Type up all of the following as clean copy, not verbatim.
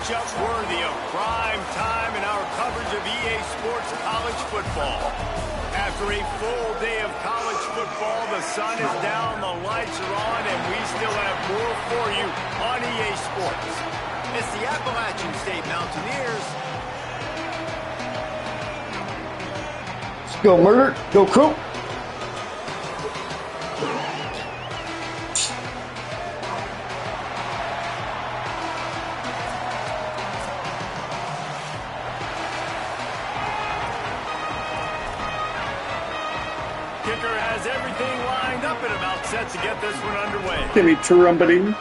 matchup worthy of prime time in our coverage of EA Sports college football. After a full day of college football, the sun is down, the lights are on, and we still have more for you on EA Sports. It's the Appalachian State Mountaineers. Let's go, Murder. Go, Crew. Kicker has everything lined up and about set to get this one underway. Give me trumpeting.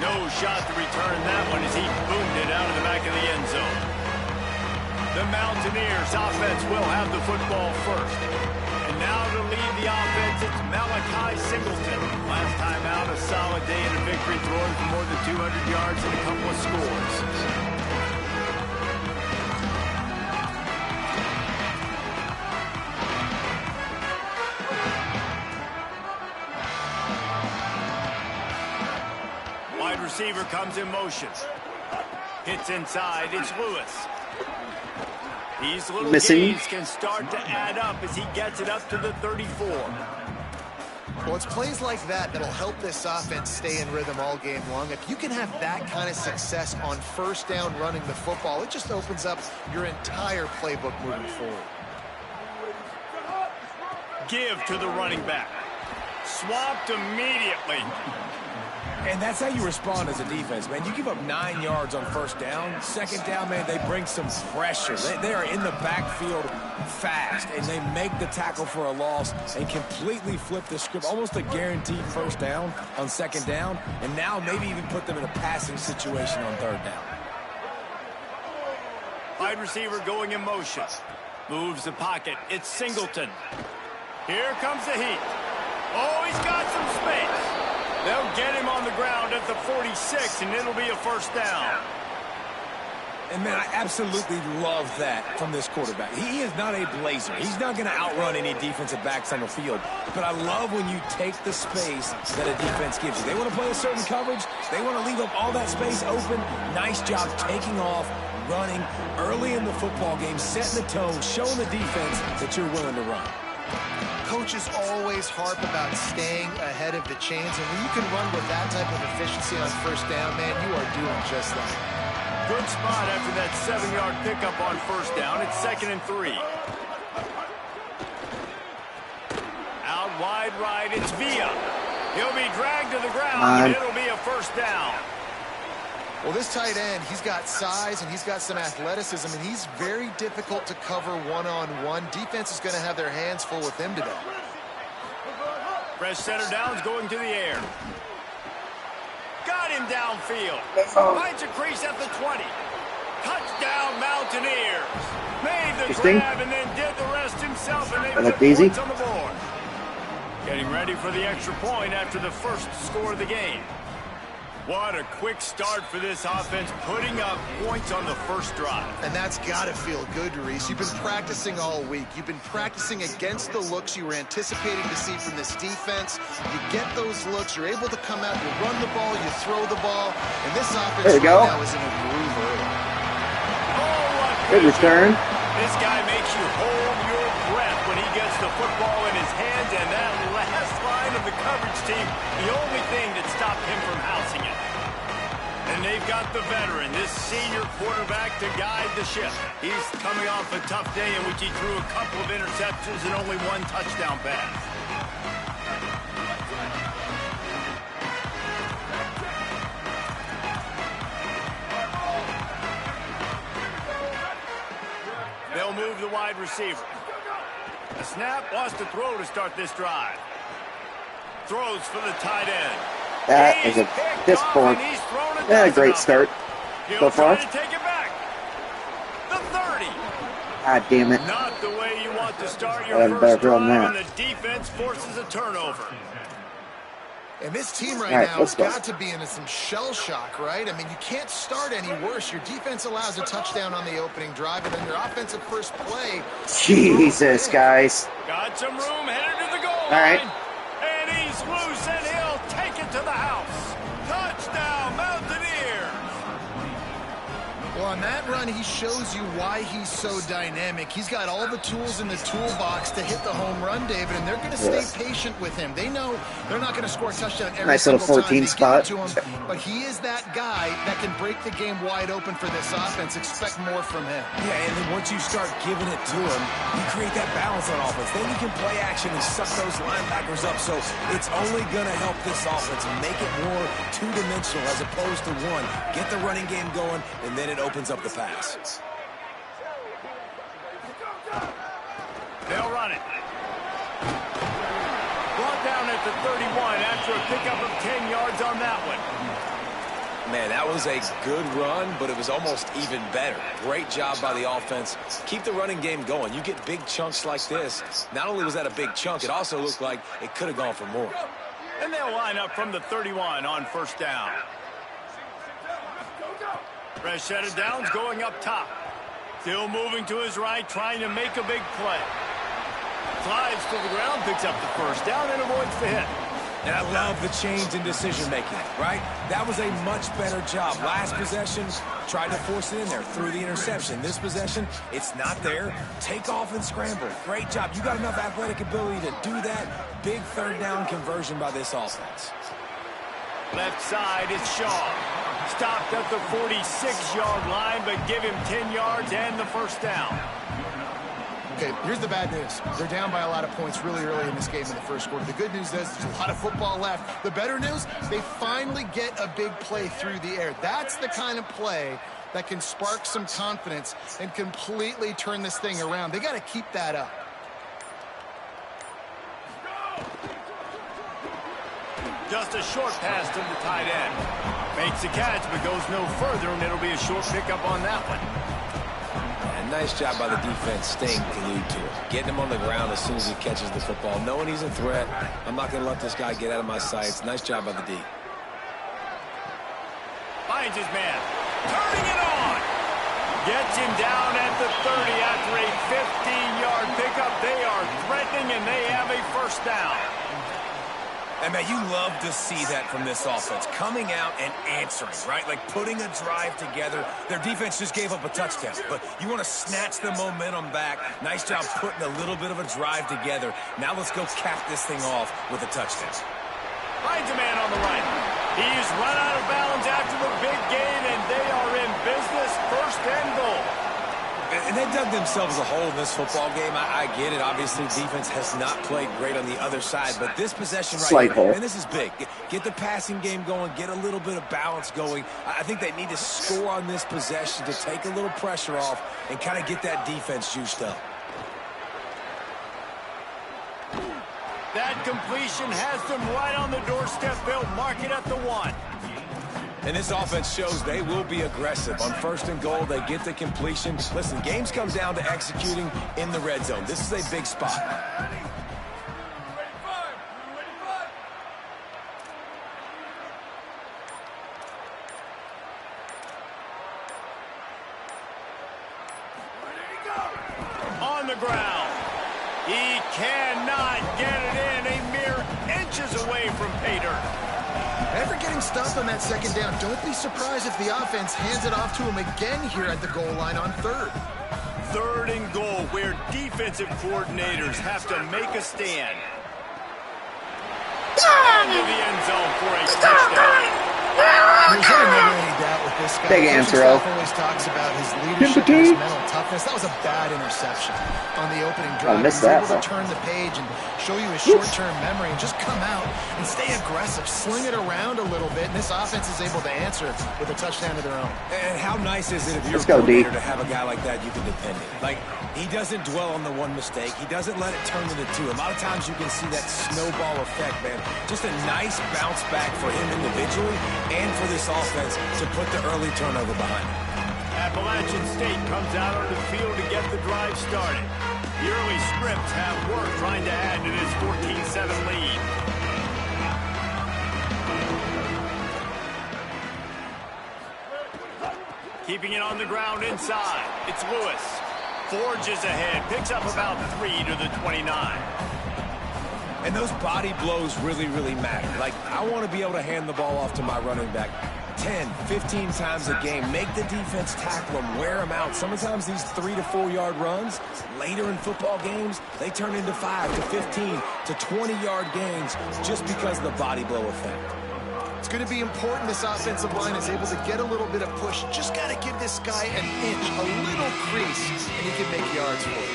No shot to return that one as he boomed it out of the back of the end zone. The Mountaineers offense will have the football first. And now to lead the offense, it's Malachi Singleton. Last time out, a solid day in a victory, throwing for more than 200 yards and a couple of scores. Wide receiver comes in motion. Hits inside. It's Lewis. These little gains can start to add up as he gets it up to the 34. Well, it's plays like that that'll help this offense stay in rhythm all game long. If you can have that kind of success on first down running the football, it just opens up your entire playbook moving forward. Give to the running back. Swamped immediately. And that's how you respond as a defense, man. You give up 9 yards on first down. Second down, man, they bring some pressure. They are in the backfield fast, and they make the tackle for a loss and completely flip the script. Almost a guaranteed first down on second down, and now maybe even put them in a passing situation on third down. Wide receiver going in motion. Moves the pocket. It's Singleton. Here comes the heat. Oh, he's got some space. They'll get him on the ground at the 46, and it'll be a first down. And, man, I absolutely love that from this quarterback. He is not a blazer. He's not going to outrun any defensive backs on the field. But I love when you take the space that a defense gives you. They want to play a certain coverage. They want to leave up all that space open. Nice job taking off, running early in the football game, setting the tone, showing the defense that you're willing to run. Coaches always harp about staying ahead of the chains, and when you can run with that type of efficiency on first down, man, you are doing just that. Good spot after that 7-yard pickup on first down. It's 2nd and 3. Out wide right, it's Villa. He'll be dragged to the ground, and it'll be a first down. Well, this tight end, he's got size and he's got some athleticism, and he's very difficult to cover one-on-one. Defense is going to have their hands full with him today. Fresh center downs going to the air. Got him downfield. Finds a crease at the 20. Touchdown, Mountaineers. Made the grab and then did the rest himself, and they put points on the board. Getting ready for the extra point after the first score of the game. What a quick start for this offense, putting up points on the first drive. And that's got to feel good, Reese. You've been practicing all week. You've been practicing against the looks you were anticipating to see from this defense. You get those looks, you're able to come out, you run the ball, you throw the ball, and this offense right now is in a groove early. Oh, good return. This guy makes you hold your breath when he gets the football in his hands, and that last line of the coverage team, the only thing that stopped him from housing it. And they've got the veteran, this senior quarterback, to guide the ship. He's coming off a tough day in which he threw a couple of interceptions and only one touchdown pass. They'll move the wide receiver. A snap, wants to throw to start this drive. Throws for the tight end. That is a piss poor. Yeah, a great start so far. To take it back. The 30. God damn it. Not the way you want to start your first drive, and the defense forces a turnover. And this team right now has got to be into some shell shock, right? I mean, you can't start any worse. Your defense allows a touchdown on the opening drive, and then your offensive first play. Jesus, guys. Got some room, headed to the goal line. All right. And he's loose, and he'll to the house. Touchdown, Mountaineers! Well, on that run, he shows you why he's so dynamic. He's got all the tools in the toolbox to hit the home run, David, and they're going to stay patient with him. They know they're not going to score a touchdown every single time they get to him, but he is that guy that can break the game wide open for this offense. Expect more from him. Yeah, and then once you start giving it to him, you create that balance on offense. Then you can play action and suck those linebackers up, so it's only going to help this offense and make it more two-dimensional as opposed to one. Get the running game going, and then it opens up the pass. They'll run it. Brought down at the 31 after a pickup of 10 yards on that one. Man, that was a good run, but it was almost even better. Great job by the offense. Keep the running game going. You get big chunks like this. Not only was that a big chunk, it also looked like it could have gone for more. And they'll line up from the 31 on first down. Fresh set of downs going up top. Still moving to his right, trying to make a big play. Slides to the ground, picks up the first down, and avoids the hit. And I love the change in decision-making, right? That was a much better job. Last possession, tried to force it in there, threw the interception. This possession, it's not there. Take off and scramble. Great job. You got enough athletic ability to do that. Big third down conversion by this offense. Left side is Shaw. Stopped at the 46-yard line, but give him 10 yards and the first down. Okay, here's the bad news. They're down by a lot of points really early in this game in the first quarter. The good news is there's a lot of football left. The better news, they finally get a big play through the air. That's the kind of play that can spark some confidence and completely turn this thing around. They got to keep that up. Just a short pass to the tight end. Makes the catch, but goes no further, and it'll be a short pickup on that one. And nice job by the defense staying glued to it. Getting him on the ground as soon as he catches the football. Knowing he's a threat, I'm not going to let this guy get out of my sights. Nice job by the D. Finds his man. Turning it on. Gets him down at the 30 after a 15-yard pickup. They are threatening, and they have a first down. And, man, you love to see that from this offense. Coming out and answering, right? Like putting a drive together. Their defense just gave up a touchdown. But you want to snatch the momentum back. Nice job putting a little bit of a drive together. Now let's go cap this thing off with a touchdown. Finds a man on the right. He's run out of bounds after the big gain, and they are in business. First and goal. And they dug themselves a hole in this football game. I get it. Obviously, defense has not played great on the other side. But this possession right here, and this is big. Get the passing game going. Get a little bit of balance going. I think they need to score on this possession to take a little pressure off and kind of get that defense juiced up. That completion has them right on the doorstep. They'll mark it at the 1. And this offense shows they will be aggressive. On first and goal, they get the completion. Listen, games come down to executing in the red zone. This is a big spot. On the ground. He cannot get it in. A mere inches away from pay dirt. After getting stopped on that second down, don't be surprised if the offense hands it off to him again here at the goal line on third. Third and goal, where defensive coordinators have to make a stand. Into the end zone for a touchdown. There's never any doubt with this guy. Big answer, Al. Always talks about his leadership, his mental toughness. That was a bad interception on the opening drive. I missed He's that, able to turn the page and show you his short-term memory and just come out and stay aggressive, sling it around a little bit, and this offense is able to answer with a touchdown of their own. And how nice is it if you're a coordinator to have a guy like that you can depend on? Like, he doesn't dwell on the one mistake. He doesn't let it turn into two. A lot of times you can see that snowball effect, man. Just a nice bounce back for him individually and for this offense to put the early turnover behind him. Appalachian State comes out on the field to get the drive started. The early scripts have work trying to add to this 14-7 lead. Keeping it on the ground inside. It's Lewis. Forges ahead. Picks up about 3 to the 29. And those body blows really, really matter. Like, I want to be able to hand the ball off to my running back 10, 15 times a game. Make the defense tackle them, wear them out. Sometimes these 3 to 4 yard runs, later in football games, they turn into 5 to 15 to 20-yard gains just because of the body blow effect. It's going to be important this offensive line is able to get a little bit of push. Just got to give this guy an inch, a little crease, and he can make yards for it.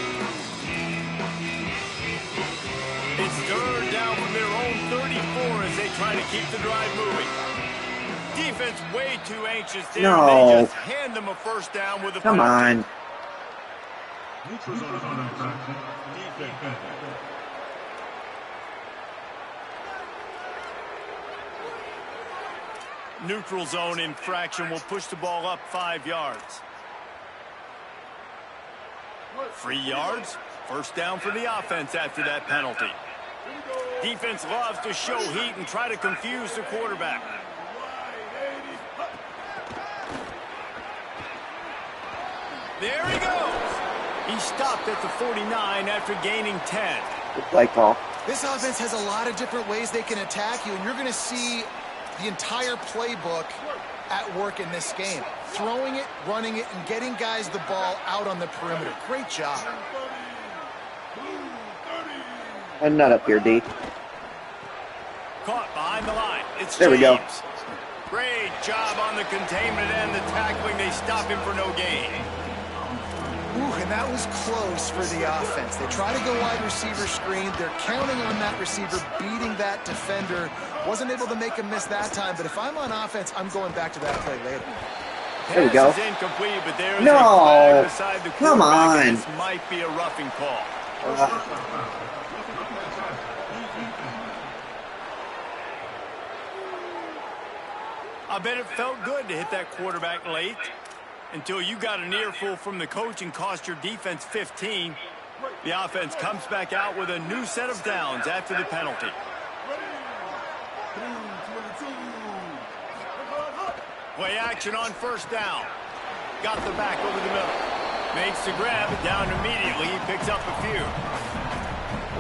It's third down from their own 34 as they try to keep the drive moving. Defense way too anxious there. No. They just hand them a first down with a Come on. Neutral zone infraction will push the ball up 5 yards. 3 yards. First down for the offense after that penalty. Defense loves to show heat and try to confuse the quarterback. There he goes. He stopped at the 49 after gaining 10. Good play call. This offense has a lot of different ways they can attack you, and you're going to see the entire playbook at work in this game. Throwing it, running it, and getting guys the ball out on the perimeter. Great job. And not up here, D. Caught behind the line. It's There we go. James. Great job on the containment and the tackling. They stop him for no gain. Ooh, and that was close for the offense. They try to go wide receiver screen. They're counting on that receiver beating that defender. Wasn't able to make him miss that time, but if I'm on offense, I'm going back to that play later. There we go. Pass is incomplete, but there is a No. flag beside the Come quarterback, and on. this might be a roughing call. I bet it felt good to hit that quarterback late until you got an earful from the coach and cost your defense 15. The offense comes back out with a new set of downs after the penalty. Play action on first down. Got the back over the middle. Makes the grab, down immediately. He picks up a few.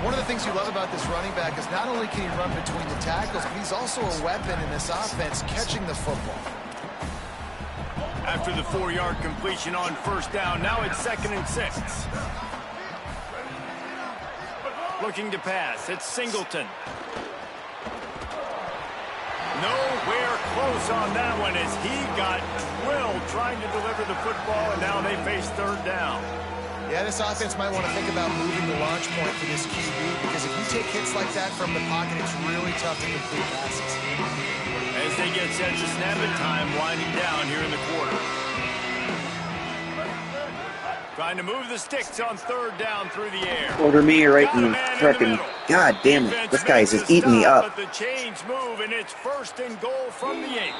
One of the things you love about this running back is not only can he run between the tackles, but he's also a weapon in this offense catching the football. After the 4-yard completion on first down, now it's 2nd and 6. Looking to pass, it's Singleton. Nowhere close on that one as he got drilled trying to deliver the football, and now they face third down. Yeah, this offense might want to think about moving the launch point for this QB, because if you take hits like that from the pocket, it's really tough to complete passes. As they get set to snap it, time winding down here in the quarter. Trying to move the sticks on third down through the air. Order me right in the frickin'. God damn it. This guy's just eating me up. But the chains move, and it's 1st and goal from the 8.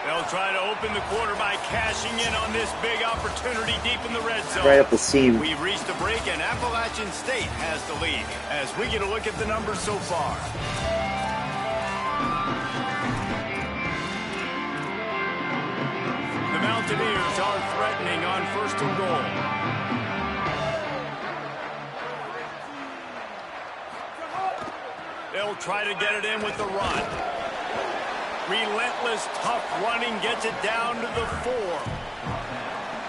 They'll try to open the quarter by cashing in on this big opportunity deep in the red zone. Right up the seam. We've reached a break, and Appalachian State has the lead as we get a look at the numbers so far. The Mountaineers are threatening on 1st and goal. They'll try to get it in with the run. Relentless, tough running gets it down to the 4.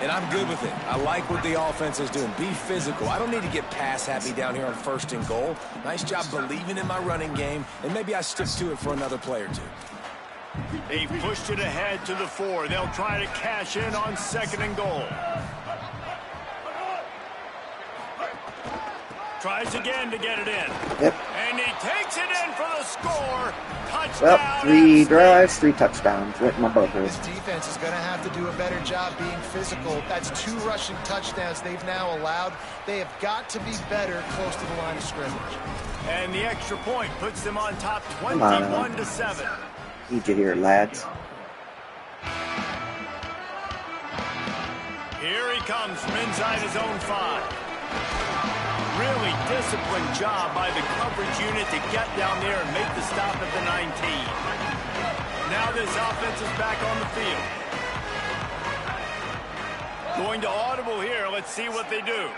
And I'm good with it. I like what the offense is doing. Be physical. I don't need to get pass happy down here on 1st and goal. Nice job believing in my running game, and maybe I stick to it for another play or two. They've pushed it ahead to the 4. They'll try to cash in on 2nd and goal. Tries again to get it in. Yep. And he takes it in for the score. Touchdown. Well, 3 drives, 3 touchdowns. Right in my butt. This defense is going to have to do a better job being physical. That's 2 rushing touchdowns they've now allowed. They have got to be better close to the line of scrimmage. And the extra point puts them on top 21-7. Need you here, lads. Here he comes from inside his own 5. Really disciplined job by the coverage unit to get down there and make the stop at the 19. Now this offense is back on the field. Going to audible here. Let's see what they do.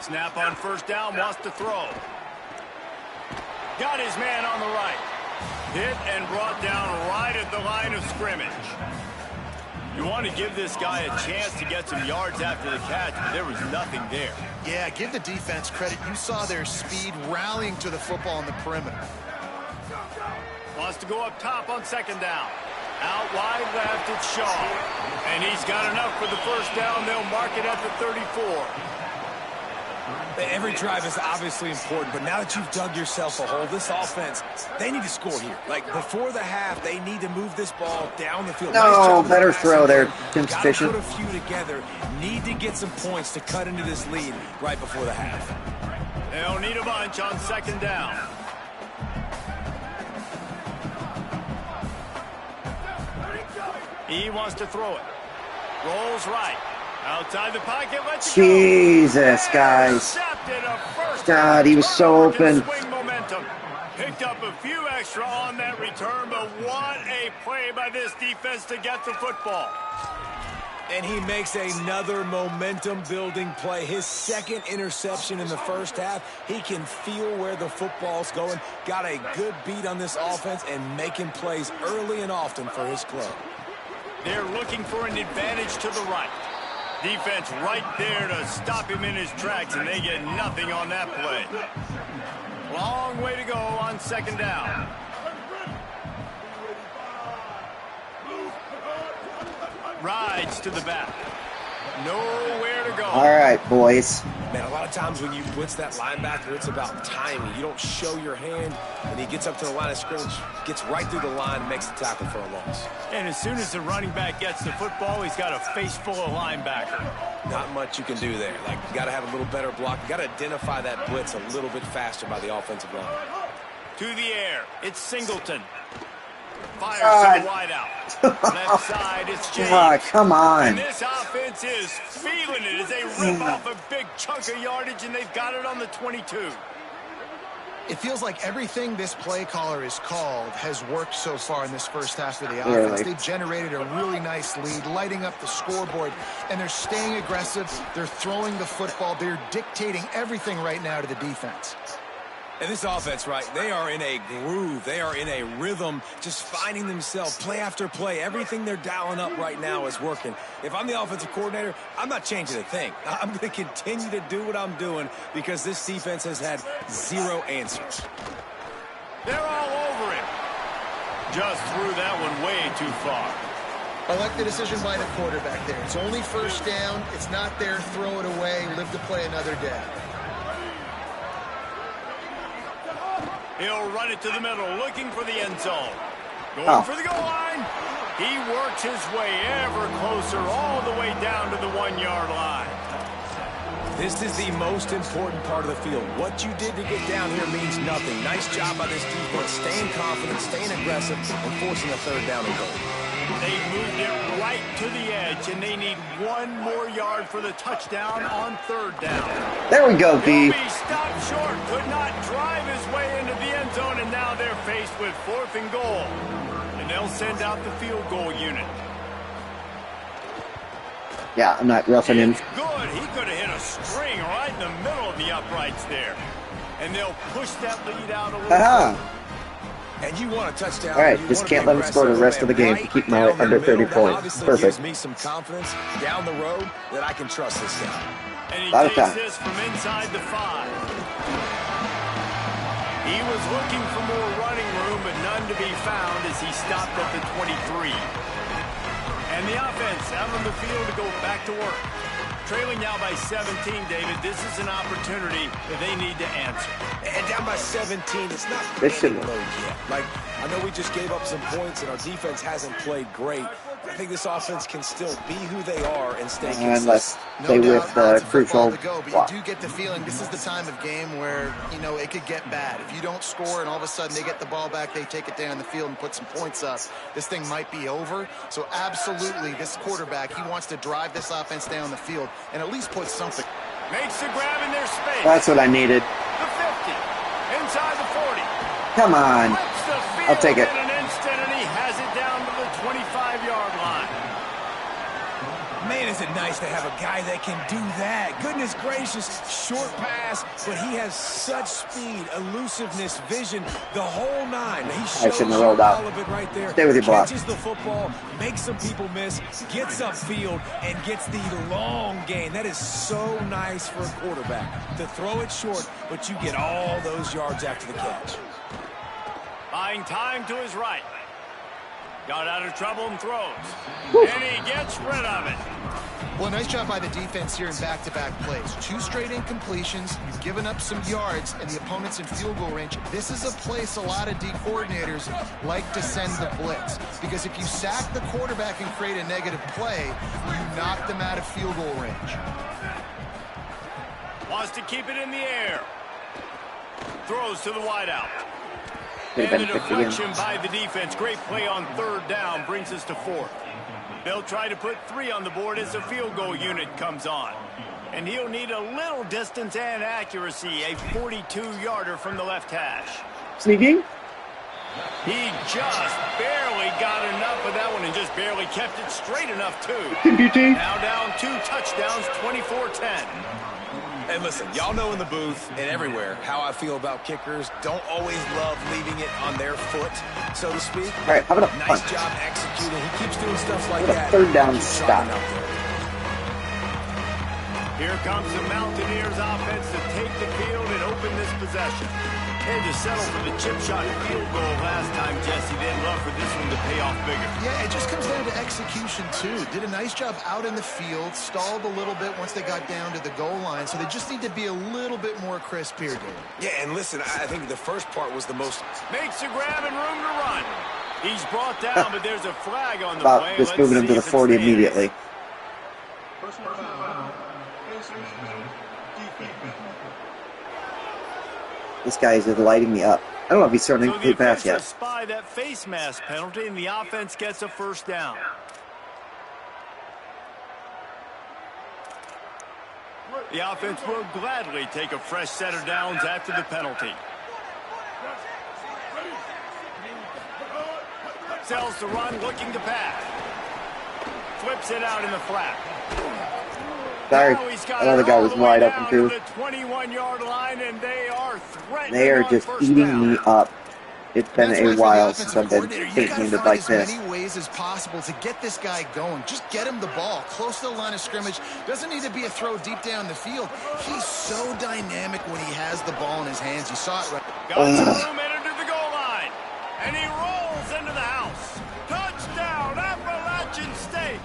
Snap on first down, wants to throw. Got his man on the right. Hit and brought down right at the line of scrimmage. You want to give this guy a chance to get some yards after the catch, but there was nothing there. Yeah, give the defense credit. You saw their speed rallying to the football on the perimeter. Wants to go up top on second down. Out wide left, it's Shaw. And he's got enough for the first down. They'll mark it at the 34. Every drive is obviously important, but now that you've dug yourself a hole, this offense, they need to score here. Like, before the half, they need to move this ball down the field. No, better throw there, insufficient. Got to put a few together. Need to get some points to cut into this lead right before the half. They'll need a bunch on second down. He wants to throw it. Rolls right. Outside the pocket, let's go. Jesus, guys. God, he was so open. Picked up a few extra on that return, but what a play by this defense to get the football. And he makes another momentum-building play. His second interception in the first half. He can feel where the football's going. Got a good beat on this offense and making plays early and often for his club. They're looking for an advantage to the right. Defense right there to stop him in his tracks, and they get nothing on that play. Long way to go on second down. Rides to the back. Nowhere to go. All right, boys. Man, a lot of times when you blitz that linebacker, it's about timing. You don't show your hand, and he gets up to the line of scrimmage, gets right through the line, and makes the tackle for a loss. And as soon as the running back gets the football, he's got a face full of linebacker. Not much you can do there. Like, you got to have a little better block. You got to identify that blitz a little bit faster by the offensive line. To the air, it's Singleton. Fires to the wide out. Left side, it's James. Come on. And this offense is feeling it as they rip off a big chunk of yardage, and they've got it on the 22. It feels like everything this play caller has called has worked so far in this first half of the offense. Really? They've generated a really nice lead, lighting up the scoreboard, and they're staying aggressive. They're throwing the football. They're dictating everything right now to the defense. And this offense, right, they are in a groove. They are in a rhythm, just finding themselves play after play. Everything they're dialing up right now is working. If I'm the offensive coordinator, I'm not changing a thing. I'm going to continue to do what I'm doing because this defense has had zero answers. They're all over him. Just threw that one way too far. I like the decision by the quarterback there. It's only first down. It's not there. Throw it away. Live to play another day. He'll run it to the middle, looking for the end zone. Going for the goal line. He works his way ever closer, all the way down to the 1-yard line. This is the most important part of the field. What you did to get down here means nothing. Nice job by this defense, staying confident, staying aggressive, and forcing a third down and goal. They moved it right to the edge, and they need one more yard for the touchdown on third down. There we go, B. He stopped short, could not drive his way into the end zone, and now they're faced with 4th and goal. And they'll send out the field goal unit. Yeah, I'm not roughing him. Good. He could have hit a string right in the middle of the uprights there. And they'll push that lead out a little further. And you want a touchdown. All right, just can't let him score the rest of the game to keep my under 30 points. Perfect. Gives me some confidence down the road that I can trust this guy. And he takes this from inside the 5. He was looking for more running room, but none to be found as he stopped at the 23. And the offense out on the field to go back to work. Trailing now by 17, David. This is an opportunity that they need to answer. And down by 17, it's not panic mode yet. Like, I know we just gave up some points and our defense hasn't played great. I think this offense can still be who they are and stay consistent. Unless they whiff the crucial block. But you do get the feeling this is the time of game where, you know, it could get bad. If you don't score and all of a sudden they get the ball back, they take it down the field and put some points up, this thing might be over. So absolutely, this quarterback, he wants to drive this offense down the field and at least put something. Makes the grab in their space. That's what I needed. The 50, inside the 40. Come on. I'll take it. In an instant, and he has it down to the 25-yard line. Man, is it nice to have a guy that can do that. Goodness gracious, short pass, but he has such speed, elusiveness, vision, the whole nine. He shows you all of it right there. Stay with your block. Catches the football, makes some people miss, gets upfield, and gets the long gain. That is so nice for a quarterback to throw it short, but you get all those yards after the catch. Buying time to his right. Got out of trouble and throws. And he gets rid of it. Well, nice job by the defense here in back-to-back plays. 2 straight incompletions. You've given up some yards, and the opponent's in field goal range. This is a place a lot of D coordinators like to send the blitz. Because if you sack the quarterback and create a negative play, you knock them out of field goal range. Wants to keep it in the air. Throws to the wideout. And the deflection by the defense. Great play on 3rd down brings us to 4th. They'll try to put 3 on the board as the field goal unit comes on. And he'll need a little distance and accuracy. A 42-yarder from the left hash. Sneaking. He just barely got enough of that one and just barely kept it straight enough, too. Now down 2 touchdowns, 24-10. And listen, y'all know in the booth and everywhere how I feel about kickers. Don't always love leaving it on their foot, so to speak. All right, how about a nice punt? job executing. He keeps doing stuff like What a that. 3rd down stop. Here comes the Mountaineers offense to take the field and open this possession. Had to settle for the chip shot field goal last time, Jesse. They'd love for this one to pay off bigger. Yeah, it just comes down to execution, too. Did a nice job out in the field, stalled a little bit once they got down to the goal line, so they just need to be a little bit more crisp here, Dave. Yeah, and listen, I think the first part was the most... Makes a grab and room to run. He's brought down, but there's a flag on the play. Just moving him to the 40 immediately. This guy is just lighting me up. I don't know if he's throwing incomplete pass yet. Spy that face mask penalty, and the offense gets a 1st down. The offense will gladly take a fresh set of downs after the penalty. Sells the run, looking to pass. Flips it out in the flat. Sorry, another guy was wide open too. The 21-yard line, and they are just eating me up. It's been a while since I've been thinking it like this. As many ways as possible to get this guy going. Just get him the ball close to the line of scrimmage. Doesn't need to be a throw deep down the field. He's so dynamic when he has the ball in his hands. You saw it right. Got some room into the goal line, and he rolls into the house. Touchdown, Appalachian State.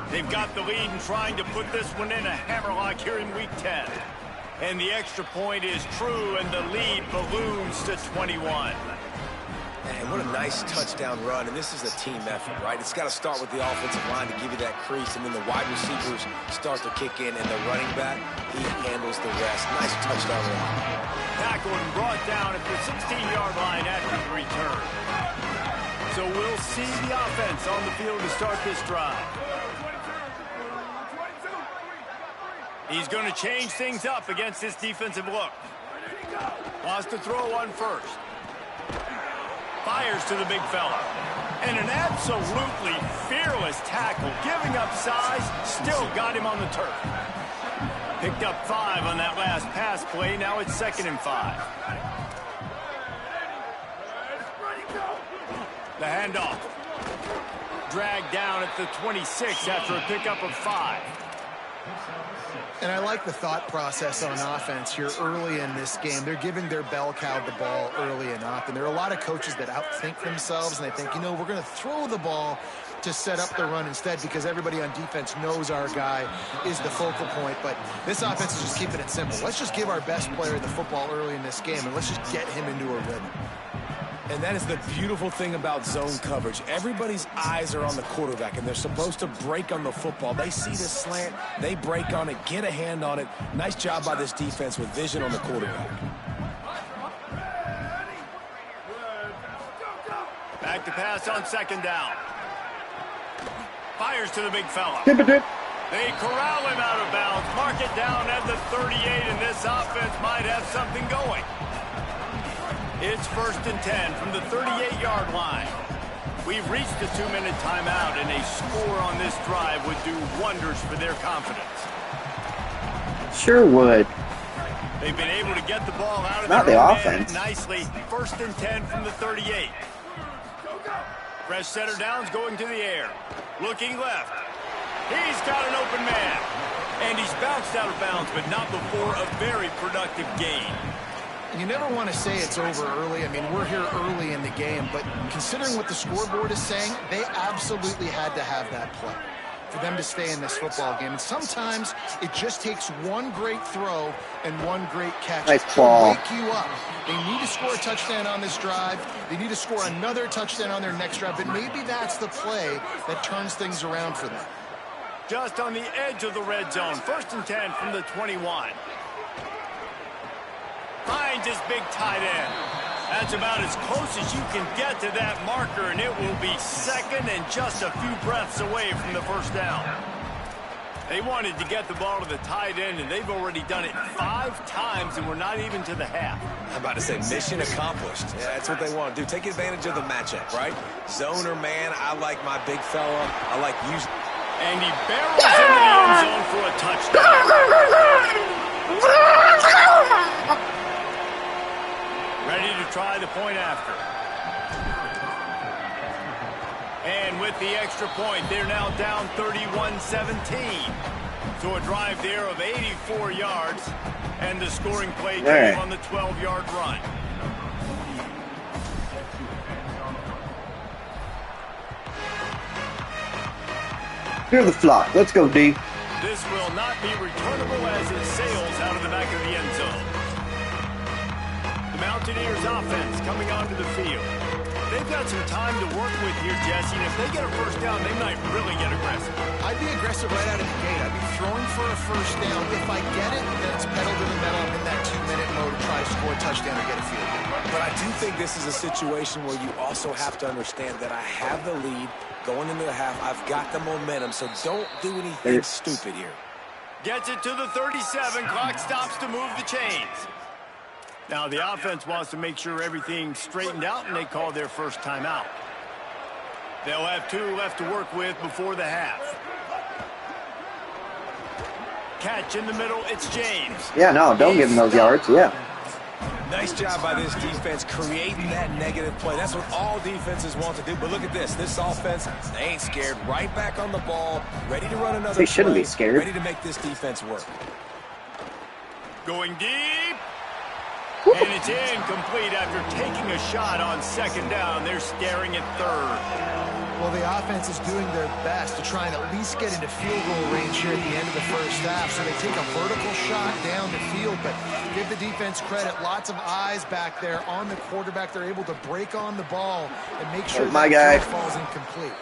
They've got the lead and trying to put this one in a hammerlock here in Week 10. And the extra point is true, and the lead balloons to 21. Man, what a nice touchdown run, and this is a team effort, right? It's got to start with the offensive line to give you that crease, and then the wide receivers start to kick in, and the running back, he handles the rest. Nice touchdown run. Tackled and brought down at the 16-yard line after the return. So we'll see the offense on the field to start this drive. He's going to change things up against this defensive look. Wants to throw one first. Fires to the big fella. And an absolutely fearless tackle. Giving up size, still got him on the turf. Picked up 5 on that last pass play. Now it's 2nd and 5. The handoff. Dragged down at the 26 after a pickup of 5. And I like the thought process on offense here early in this game. They're giving their bell cow the ball early and often. There are a lot of coaches that outthink themselves, and they think, you know, we're going to throw the ball to set up the run instead because everybody on defense knows our guy is the focal point. But this offense is just keeping it simple. Let's just give our best player the football early in this game, and let's just get him into a rhythm. And that is the beautiful thing about zone coverage. Everybody's eyes are on the quarterback, and they're supposed to break on the football. They see the slant, they break on it, get a hand on it. Nice job by this defense with vision on the quarterback. Back to pass on 2nd down. Fires to the big fella. They corral him out of bounds. Mark it down at the 38, and this offense might have something going. It's 1st and 10 from the 38-yard line. We've reached the 2-minute timeout, and a score on this drive would do wonders for their confidence. Sure would. They've been able to get the ball out of Not their the own offense. end nicely. 1st and 10 from the 38. Fresh center downs going to the air. Looking left. He's got an open man. And he's bounced out of bounds, but not before a very productive gain. You never want to say it's over early. I mean, we're here early in the game, but considering what the scoreboard is saying, they absolutely had to have that play for them to stay in this football game. And sometimes it just takes one great throw and one great catch nice to ball. wake you up. They need to score a touchdown on this drive. They need to score another touchdown on their next drive, but maybe that's the play that turns things around for them. Just on the edge of the red zone. 1st and 10 from the 21. Finds his big tight end. That's about as close as you can get to that marker, and it will be 2nd and just a few breaths away from the 1st down. They wanted to get the ball to the tight end, and they've already done it 5 times, and we're not even to the half. I'm about to say mission accomplished. Yeah, that's what they want to do. Take advantage of the matchup, right? Zone or man, I like my big fella. I like using. And he barrels into the end zone for a touchdown. Ready to try the point after. And with the extra point, they're now down 31-17. So a drive there of 84 yards, and the scoring play came on the 12-yard run. Clear the flock. Let's go, D. This will not be returnable as it sails out of the back of the end zone. The Mountaineers offense coming onto the field. They've got some time to work with here, Jesse, and if they get a 1st down, they might really get aggressive. I'd be aggressive right out of the gate. I'd be throwing for a 1st down. If I get it, then it's pedal to the metal. I'm in that 2-minute mode to try to score a touchdown or get a field goal. But I do think this is a situation where you also have to understand that I have the lead going into the half. I've got the momentum, so don't do anything stupid here. Gets it to the 37. Clock stops to move the chains. Now the offense wants to make sure everything's straightened out, and they call their 1st timeout. They'll have 2 left to work with before the half. Catch in the middle. It's James. Yeah, no, don't give him those yards. Yeah. Nice job by this defense creating that negative play. That's what all defenses want to do. But look at this. This offense, they ain't scared. Right back on the ball, ready to run another play. They shouldn't be scared. Ready to make this defense work. Going deep. And it's incomplete after taking a shot on 2nd down. They're staring at 3rd. Well, the offense is doing their best to try and at least get into field goal range here at the end of the 1st half. So they take a vertical shot down the field, but give the defense credit. Lots of eyes back there on the quarterback. They're able to break on the ball and make sure my that guy throw falls incomplete.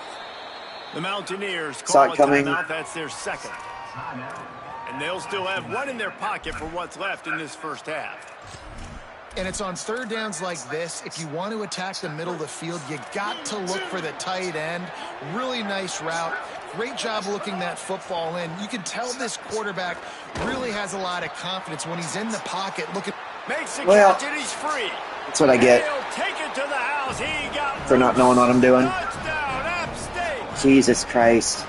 The Mountaineers call a timeout. That's their 2nd. And they'll still have 1 in their pocket for what's left in this 1st half. And it's on 3rd downs like this. If you want to attack the middle of the field, you got to look for the tight end. Really nice route. Great job looking that football in. You can tell this quarterback really has a lot of confidence when he's in the pocket. Looking. Makes the catch and he's free. That's what I get. He'll take it to the house. He got for not knowing what I'm doing. Touchdown, App State. Jesus Christ.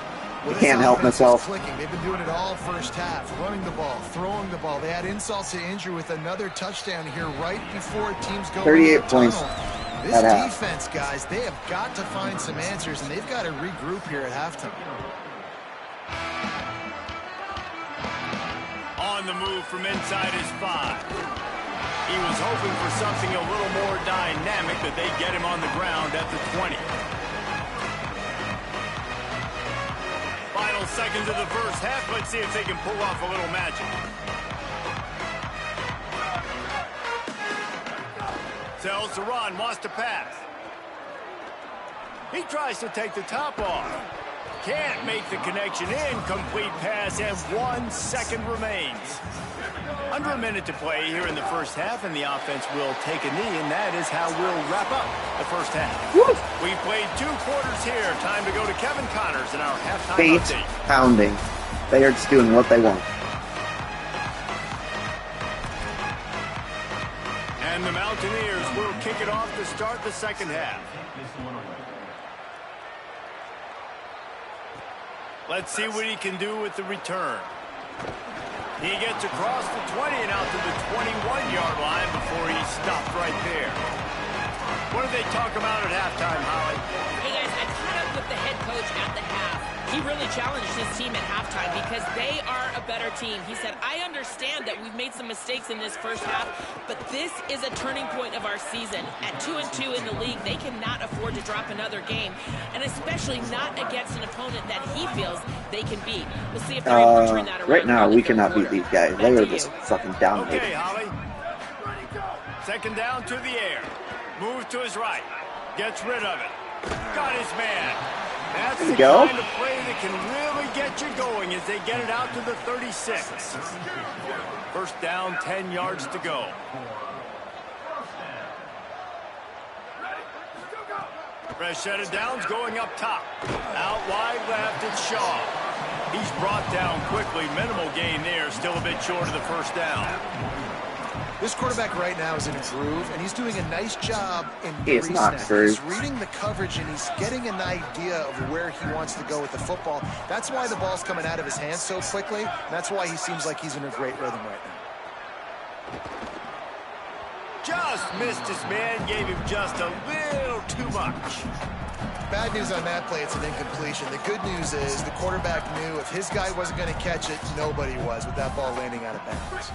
I can't help myself. Clicking. They've been doing it all 1st half. Running the ball, throwing the ball. They had insult to injury with another touchdown here right before teams go 38 points. This defense, guys, they have got to find some answers, and they've got to regroup here at halftime. On the move from inside his 5. He was hoping for something a little more dynamic, but they get him on the ground at the 20. Final seconds of the 1st half. Let's see if they can pull off a little magic. Tells to run, wants to pass. He tries to take the top off. Can't make the connection. Incomplete pass, and 1 second remains. Under a minute to play here in the 1st half, and the offense will take a knee, and that is how we'll wrap up the 1st half. We played 2 quarters here. Time to go to Kevin Connors in our halftime update. Pounding. They are just doing what they want. And the Mountaineers will kick it off to start the 2nd half. Let's see what he can do with the return. He gets across the 20 and out to the 21-yard line before he's stopped right there. What do they talk about at halftime, Holly? Hey, guys, I caught up with the head coach at the half. He really challenged his team at halftime because they are a better team. He said, I understand that we've made some mistakes in this first half, but this is a turning point of our season. At 2-2 in the league, they cannot afford to drop another game, and especially not against an opponent that he feels they can beat. We'll see if they're able to turn that around. Right now, we cannot beat these guys. They are just fucking dominating. Okay, Holly. Second down to the air. Move to his right. Gets rid of it. Got his man. That's the kind of play that can really get you going as they get it out to the 36. First down, 10 yards to go. Fresh set of downs going up top. Out wide left, it's Shaw. He's brought down quickly. Minimal gain there. Still a bit short of the first down. This quarterback right now is in a groove, and he's doing a nice job in It's not He's reading the coverage, and he's getting an idea of where he wants to go with the football. That's why the ball's coming out of his hands so quickly. That's why he seems like he's in a great rhythm right now. Just missed his man, gave him just a little too much. Bad news on that play, it's an incompletion. The good news is the quarterback knew if his guy wasn't going to catch it, nobody was with that ball landing out of bounds.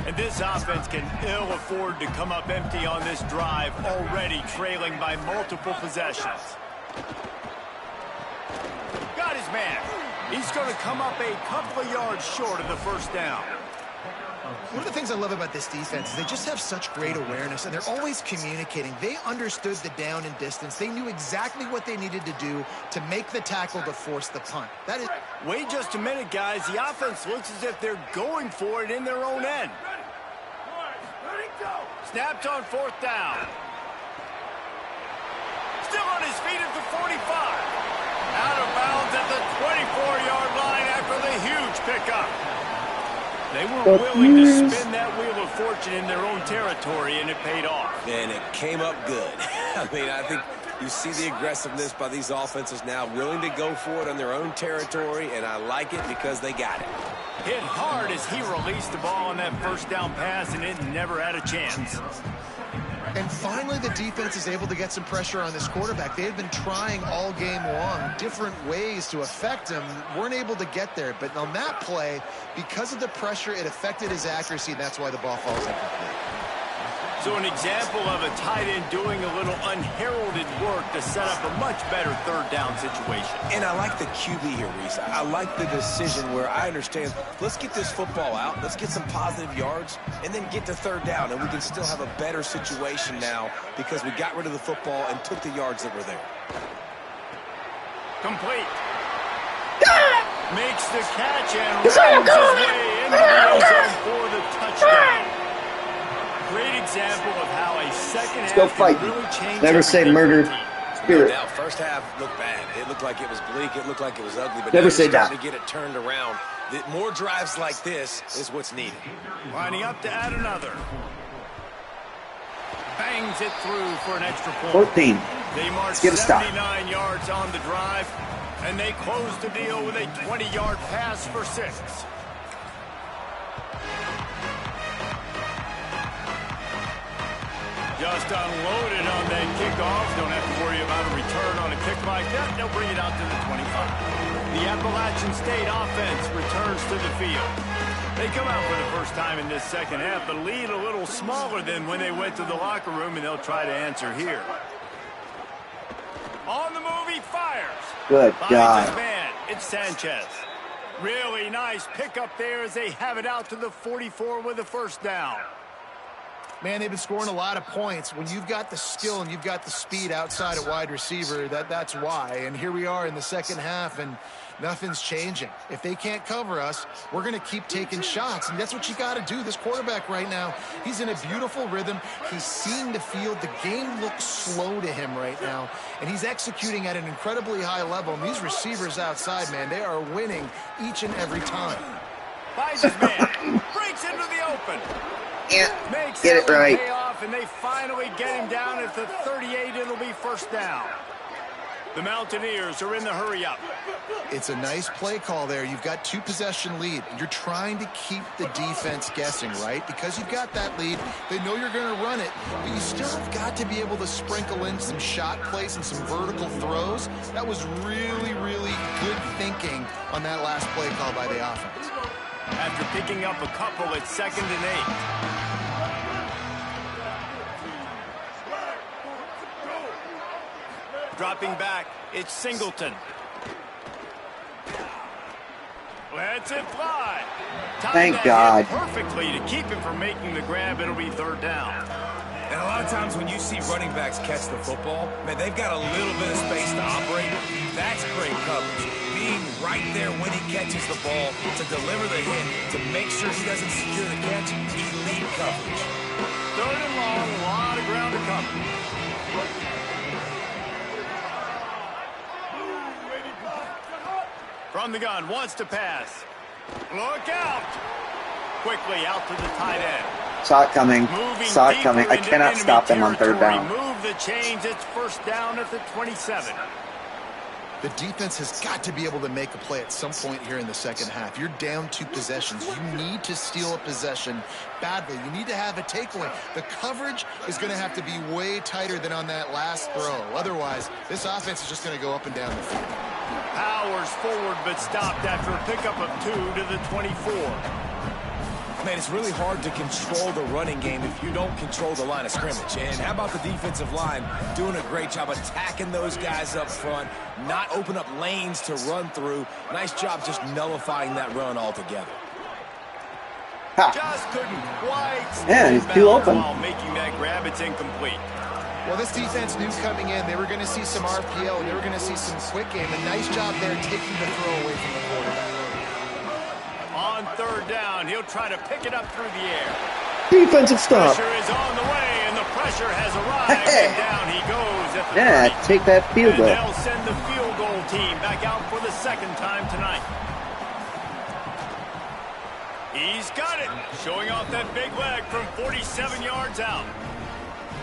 And this offense can ill afford to come up empty on this drive, already trailing by multiple possessions. Got his man. He's going to come up a couple of yards short of the first down. One of the things I love about this defense is they just have such great awareness, and they're always communicating. They understood the down and distance. They knew exactly what they needed to do to make the tackle to force the punt. That is. Wait just a minute, guys. The offense looks as if they're going for it in their own end. Snapped on fourth down. Still on his feet at the 45. Out of bounds at the 24-yard line after the huge pickup. They were willing to spin that wheel of fortune in their own territory, and it paid off. And it came up good. I mean, I think you see the aggressiveness by these offenses now, willing to go for it on their own territory, and I like it because they got it. Hit hard as he released the ball on that first down pass, and it never had a chance. And finally, the defense is able to get some pressure on this quarterback. They had been trying all game long different ways to affect him. Weren't able to get there. But on that play, because of the pressure, it affected his accuracy, and that's why the ball falls incomplete. So an example of a tight end doing a little unheralded work to set up a much better third down situation. And I like the QB here, Reese. I like the decision where I understand, let's get this football out, let's get some positive yards, and then get to third down, and we can still have a better situation now because we got rid of the football and took the yards that were there. Complete. Makes the catch and runs his way into the end zone for the touchdown. Great example of how a second half can really change. Never say murder spirit. Now, first half looked bad. It looked like it was bleak. It looked like it was ugly. But never now say that. To get it turned around. More drives like this is what's needed. Lining up to add another. Bangs it through for an extra point. 14. They march 79 yards on the drive, and they close the deal with a 20-yard pass for 6. Just unloaded on that kickoff. Don't have to worry about a return on a kick like that. They'll bring it out to the 25. The Appalachian State offense returns to the field. They come out for the first time in this second half, but lead a little smaller than when they went to the locker room, and they'll try to answer here. On the move, he fires. Good God. Finds his man. It's Sanchez. Really nice pickup there as they have it out to the 44 with a first down. Man, they've been scoring a lot of points. When you've got the skill and you've got the speed outside at wide receiver, that's why. And here we are in the second half, and nothing's changing. If they can't cover us, we're going to keep taking shots, and that's what you got to do. This quarterback right now, he's in a beautiful rhythm. He's seeing the field. The game looks slow to him right now, and he's executing at an incredibly high level. And these receivers outside, man, they are winning each and every time. Finds his man. Breaks into the open. Makes get it right. Pay off, and they finally get him down at the 38. It'll be first down. The Mountaineers are in the hurry-up. It's a nice play call there. You've got 2-possession lead. You're trying to keep the defense guessing, right? Because you've got that lead, they know you're going to run it, but you still have got to be able to sprinkle in some shot plays and some vertical throws. That was really, really good thinking on that last play call by the offense. After picking up a couple at 2nd and 8. Dropping back, it's Singleton. Lets it fly. Thank God. Perfectly to keep him from making the grab. It'll be 3rd down. And a lot of times when you see running backs catch the football, man, they've got a little bit of space to operate. That's great coverage. Being right there when he catches the ball to deliver the hit, to make sure he doesn't secure the catch, elite coverage. 3rd and long, a lot of ground to cover. From the gun, wants to pass. Look out! Quickly out to the tight end. Saw it coming. Saw it coming. I cannot stop them on 3rd down. Move the chains. It's 1st down at the 27. The defense has got to be able to make a play at some point here in the second half. You're down 2 possessions. You need to steal a possession badly. You need to have a takeaway. The coverage is going to have to be way tighter than on that last throw. Otherwise, this offense is just going to go up and down the field. Powers forward, but stopped after a pickup of 2 to the 24. Man, it's really hard to control the running game if you don't control the line of scrimmage. And how about the defensive line doing a great job attacking those guys up front, not open up lanes to run through. Nice job just nullifying that run altogether. Ha. Just couldn't quite Yeah, he's too open. while making that grab. It's incomplete. Well, this defense knew coming in they were going to see some RPO. They were going to see some quick game. A nice job there taking the throw away from the quarterback. On 3rd down, he'll try to pick it up through the air. Defensive stop. Pressure is on the way, and the pressure has arrived, and down he goes at the Yeah, 30. take that field And goal. they'll send the field goal team back out for the 2nd time tonight. He's got it, showing off that big leg from 47 yards out.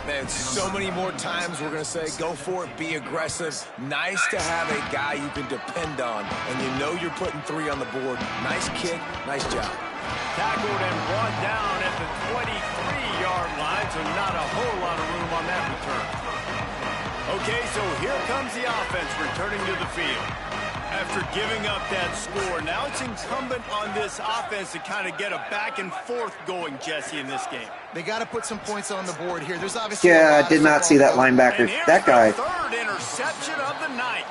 Man, so many more times we're going to say, go for it, be aggressive. Nice to have a guy you can depend on, and you know you're putting 3 on the board. Nice kick, nice job. Tackled and brought down at the 23-yard line, so not a whole lot of room on that return. Okay, so here comes the offense returning to the field. After giving up that score, now it's incumbent on this offense to kind of get a back and forth going, Jesse, in this game. They got to put some points on the board here. There's obviously Yeah, I did not see that linebacker. And here's That guy. the 3rd interception of the night.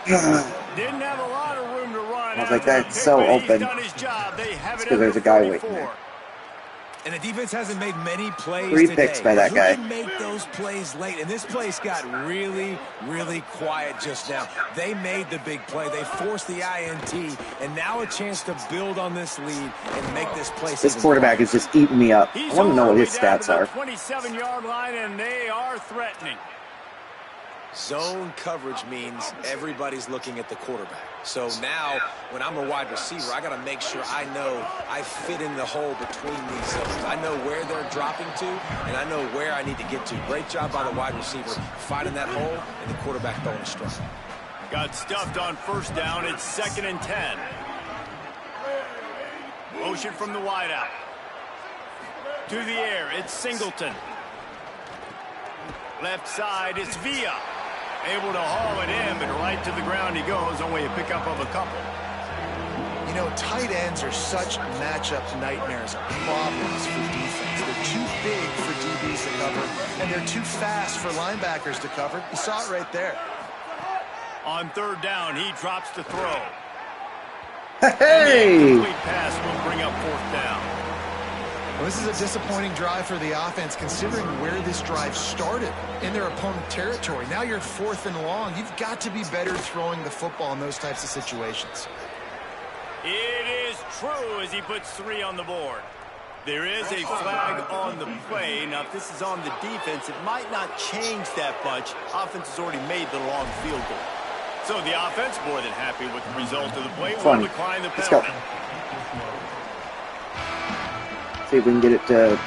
Didn't have a lot of room to run. I was like, after the that's pick, so but he's open. done his job. They have it Because there's a guy waiting 44. there. And the defense hasn't made many plays 3 today. picks by that Who guy. can make those plays late? And this place got really, really quiet just now. They made the big play. They forced the INT, and now a chance to build on this lead and make this place. This quarterback is just eating me up. I want to know what his stats are. 27-yard line, and they are threatening. Zone coverage means everybody's looking at the quarterback. So now, when I'm a wide receiver, I got to make sure I know I fit in the hole between these zones. I know where they're dropping to, and I know where I need to get to. Great job by the wide receiver finding that hole, and the quarterback throwing a strike. Got stuffed on 1st down. It's 2nd and 10. Motion from the wideout. To the air, it's Singleton. Left side, it's Villa. Able to haul it in, but right to the ground he goes. Only a pickup of a couple. You know, tight ends are such matchup nightmares, problems for defense. They're too big for DBs to cover, and they're too fast for linebackers to cover. You saw it right there. On 3rd down, he drops the throw. Hey! Complete pass will bring up 4th down. Well, this is a disappointing drive for the offense, considering where this drive started in their opponent territory. Now you're 4th and long. You've got to be better throwing the football in those types of situations. It is true as he puts 3 on the board. There is a flag on the play. Now, if this is on the defense, it might not change that much. Offense has already made the long field goal. So the offense, more than happy with the result of the play, will decline the Let's go. penalty. See if we can get it to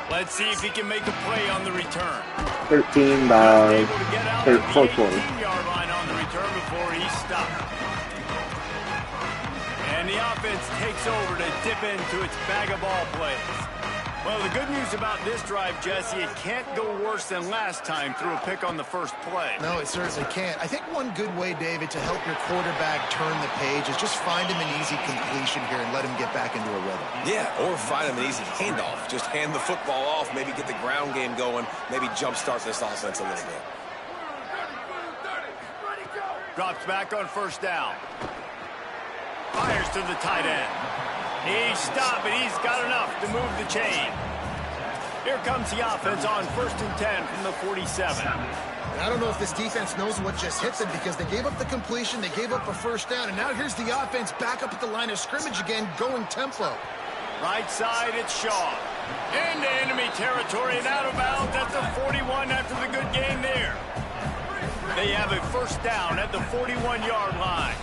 Let's see if he can make a play on the return. 13 by Able to get out to the 440. 18-yard line on the return takes over to dip into its bag of ball plays. Well, the good news about this drive, Jesse, it can't go worse than last time through a pick on the first play. No, it certainly can't. I think one good way, David, to help your quarterback turn the page is just find him an easy completion here and let him get back into a rhythm. Yeah, or find him an easy handoff. Just hand the football off, maybe get the ground game going, maybe jumpstart this offense a little bit. Drops back on first down. Fires to the tight end. He's stopped, but he's got enough to move the chain. Here comes the offense on 1st and 10 from the 47. I don't know if this defense knows what just hit them because they gave up the completion, they gave up a first down, and now here's the offense back up at the line of scrimmage again, going tempo. Right side, it's Shaw. Into enemy territory and out of bounds at the 41 after the good gain there. They have a first down at the 41-yard line.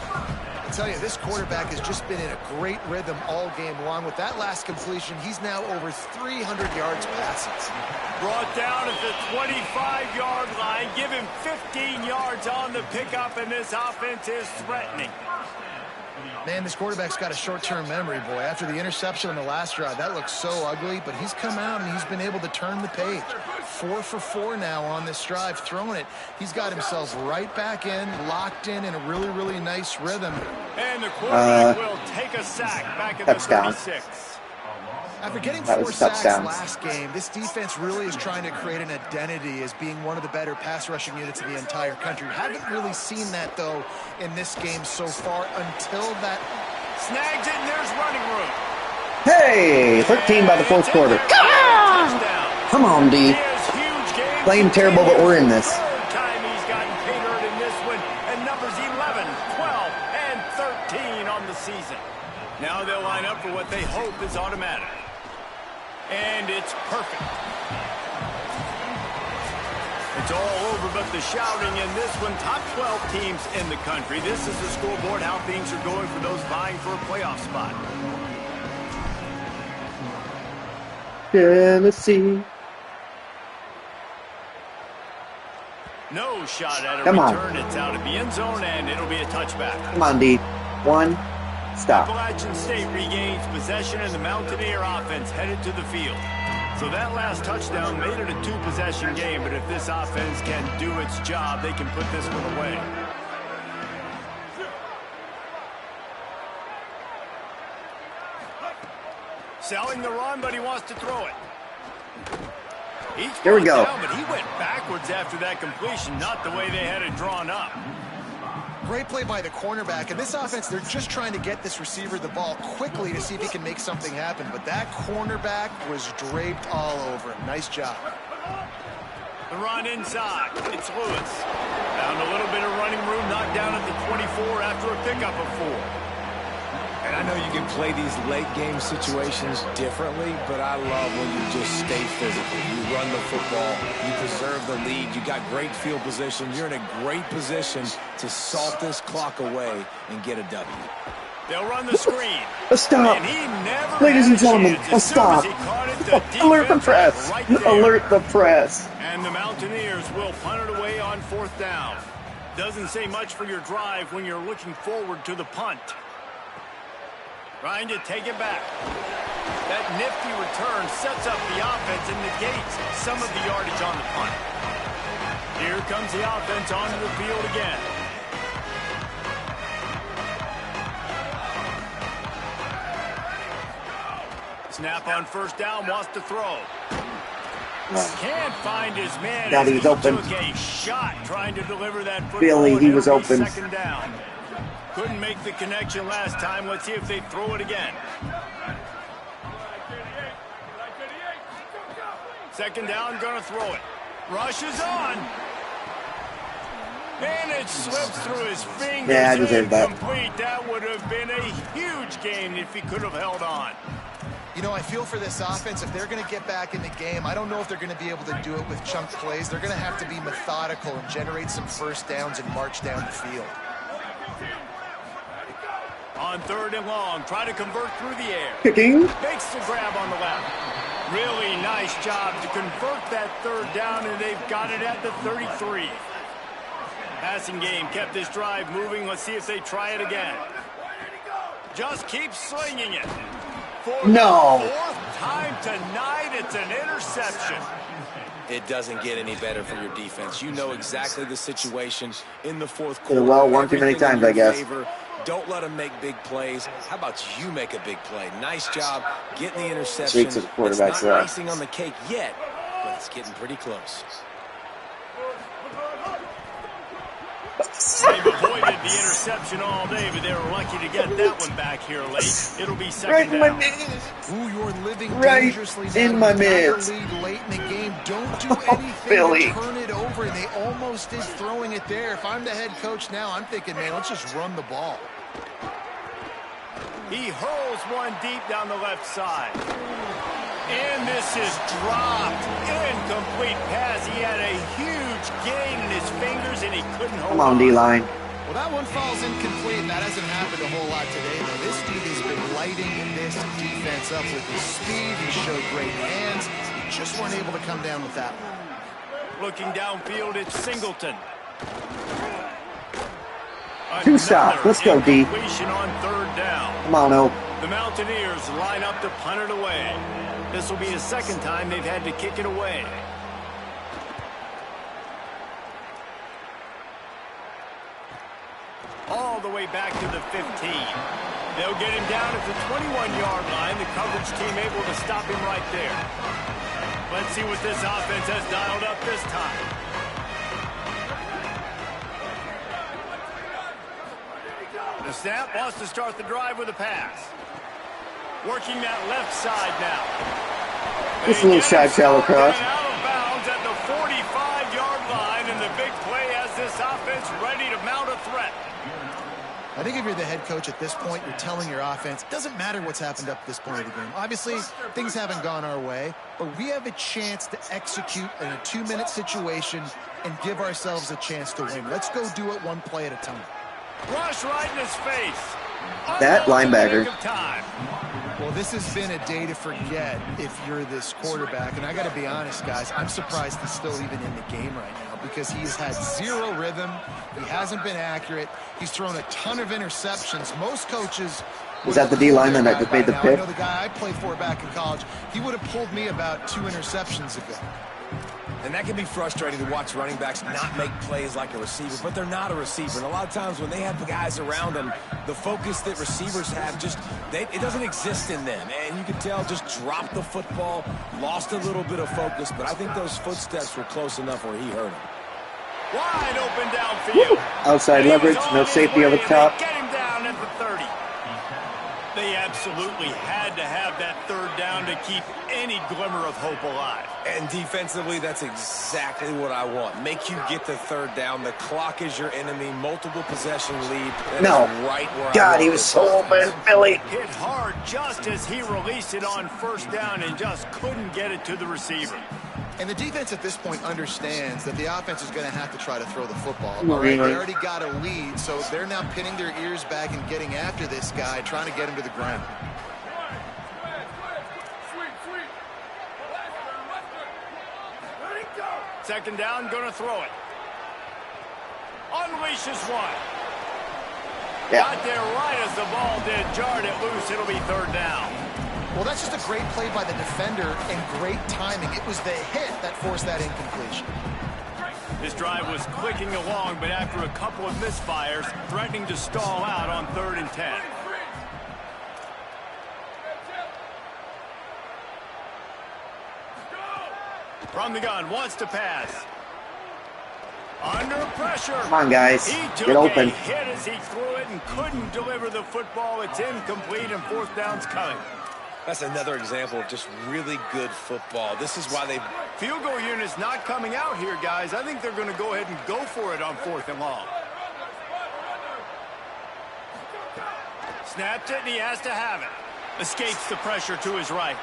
I tell you, this quarterback has just been in a great rhythm all game long. With that last completion, he's now over 300 yards passing. Brought down at the 25-yard line. Give him 15 yards on the pickup, and this offense is threatening. Man, this quarterback's got a short-term memory, boy. After the interception on the last drive, that looks so ugly, but he's come out and he's been able to turn the page. 4 for 4 now on this drive, throwing it. He's got himself right back in, locked in a really, really nice rhythm. And the quarterback will take a sack back at the 36. After getting 4 sacks last game, this defense really is trying to create an identity as being one of the better pass rushing units in the entire country. Haven't really seen that, though, in this game so far until that. Snags it, and there's running room. Hey, 13 by the fourth quarter. Come on, D. Playing terrible, but we're in this. Third time he's gotten catered in this one, and numbers 11, 12, and 13 on the season. Now they'll line up for what they hope is automatic. And it's perfect. It's all over but the shouting in this one. Top 12 teams in the country. This is the scoreboard, how things are going for those vying for a playoff spot. Tennessee. No shot at a return. It's out of the end zone, and it'll be a touchback. Come on, D. 1. Stop. Appalachian State regains possession, and the Mountaineer offense headed to the field. So that last touchdown made it a 2-possession game, but if this offense can do its job, they can put this one away. Selling the run, but he wants to throw it. Here we go. Down, but he went backwards after that completion, not the way they had it drawn up. Great play by the cornerback, and this offense, they're just trying to get this receiver the ball quickly to see if he can make something happen, but that cornerback was draped all over him. Nice job. The run inside. It's Lewis. Found a little bit of running room, knocked down at the 24 after a pickup of 4. And I know you can play these late-game situations differently, but I love when you just stay physical. You run the football, you preserve the lead, you got great field position. You're in a great position to salt this clock away and get a W. They'll run the screen. Stop. And he never Ladies and gentlemen, stop. Alert the press. Right Alert the press. And the Mountaineers will punt it away on 4th down. Doesn't say much for your drive when you're looking forward to the punt. Trying to take it back. That nifty return sets up the offense and negates some of the yardage on the punt. Here comes the offense onto the field again. Snap on 1st down, wants to throw. Can't find his man. God, he was open. Took a shot trying to deliver that football. Billy, he was open. 2nd down. Couldn't make the connection last time. Let's see if they throw it again. 2nd down, gonna throw it. Rush is on. And it slips through his fingers. Yeah, I deserve that. Incomplete. That would have been a huge game if he could have held on. You know, I feel for this offense, if they're going to get back in the game, I don't know if they're going to be able to do it with chunk plays. They're going to have to be methodical and generate some first downs and march down the field. On 3rd and long, try to convert through the air. Kicking. Makes the grab on the left. Really nice job to convert that 3rd down, and they've got it at the 33. Passing game kept this drive moving. Let's see if they try it again. Just keep slinging it. For No. the fourth time tonight, it's an interception. It doesn't get any better for your defense. You know exactly the situation in the fourth quarter. Well, one too many times, I guess. Don't let them make big plays. How about you make a big play? Nice job getting the interception. Streaks of quarterbacks it's not icing on the cake yet, but it's getting pretty close. They've avoided the interception all day, but they were lucky to get that one back here late. It'll be second down. Ooh, you're living right dangerously now. in my You got midst. the lead late in the game. Don't do anything Philly. to turn it over, and they almost did throwing it there. If I'm the head coach now, I'm thinking, man, let's just run the ball. He hurls one deep down the left side. And this is dropped. Incomplete pass. He had a huge gain in his fingers, and he couldn't hold on. Come on, D-line. Well, that one falls incomplete. That hasn't happened a whole lot today, though. This dude has been lighting this defense up with his speed. He showed great hands. He just weren't able to come down with that one. Looking downfield, it's Singleton. Two stop. Let's go, D. Completion on third down. Come on, O. The Mountaineers line up to punt it away. This will be the second time they've had to kick it away. All the way back to the 15. They'll get him down at the 21-yard line. The coverage team able to stop him right there. Let's see what this offense has dialed up this time. The snap wants to start the drive with a pass. Working that left side now. Just a little side shallow cross. Out of bounds at the 45-yard line, and the big play has this offense ready to mount a threat. I think if you're the head coach at this point, you're telling your offense, it doesn't matter what's happened up to this point of the game. Obviously, things haven't gone our way, but we have a chance to execute in a 2-minute situation and give ourselves a chance to win. Let's go do it one play at a time. Rush right in his face. That linebacker. Well, this has been a day to forget if you're this quarterback. And I got to be honest, guys, I'm surprised he's still even in the game right now because he's had zero rhythm. He hasn't been accurate. He's thrown a ton of interceptions. Most coaches... Is that the D-line that just made the pick? I know the guy I played for back in college. He would have pulled me about 2 interceptions ago. And that can be frustrating to watch running backs not make plays like a receiver, but they're not a receiver. And a lot of times when they have the guys around them, the focus that receivers have it doesn't exist in them. And you can tell just dropped the football, lost a little bit of focus, but I think those footsteps were close enough where he hurt him. Wide open downfield. Outside leverage, no safety over the top. Get him down at the 30. They absolutely had to have that third down to keep any glimmer of hope alive. And defensively, that's exactly what I want. Make you get the third down. The clock is your enemy. Multiple possession lead. That is right where God, he was so open, Billy. Hit hard just as he released it on first down and just couldn't get it to the receiver. And the defense at this point understands that the offense is going to have to try to throw the football. All right, they already got a lead, so they're now pinning their ears back and getting after this guy, trying to get him to the ground. Second down, going to throw it. Unleashes one. Yeah. Got there right as the ball did. Jarred it loose. It'll be third down. Well, that's just a great play by the defender and great timing. It was the hit that forced that incompletion. This drive was clicking along, but after a couple of misfires, threatening to stall out on 3rd and 10. From the gun, wants to pass. Under pressure. Come on, guys. He took Get open. a hit as he threw it and couldn't deliver the football. It's incomplete and 4th down's coming. That's another example of just really good football. This is why they... Field goal unit's not coming out here, guys. I think they're going to go ahead and go for it on 4th and long. Snapped it, and he has to have it. Escapes the pressure to his right.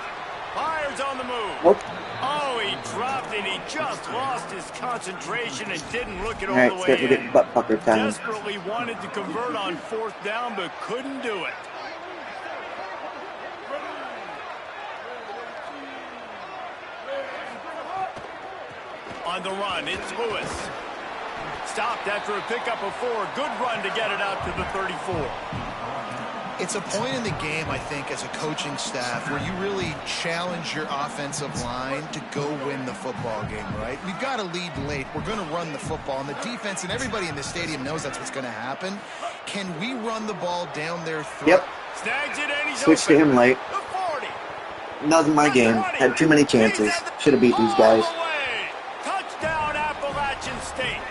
Fires on the move. Whoop. Oh, he dropped it. He just lost his concentration and didn't look it all All the right, way start to in. get butt pucker time. Desperately wanted to convert on 4th down, but couldn't do it. On the run, it's Lewis. Stopped after a pickup of 4. Good run to get it out to the 34. It's a point in the game, I think, as a coaching staff where you really challenge your offensive line to go win the football game, right? We've got to lead late. We're going to run the football. And the defense and everybody in the stadium knows that's what's going to happen. Can we run the ball down their throat? Yep. Snags it and he's Switched to him late. The 40. Wasn't my game. Had too many chances. Should have beat these guys. Touchdown, Appalachian State.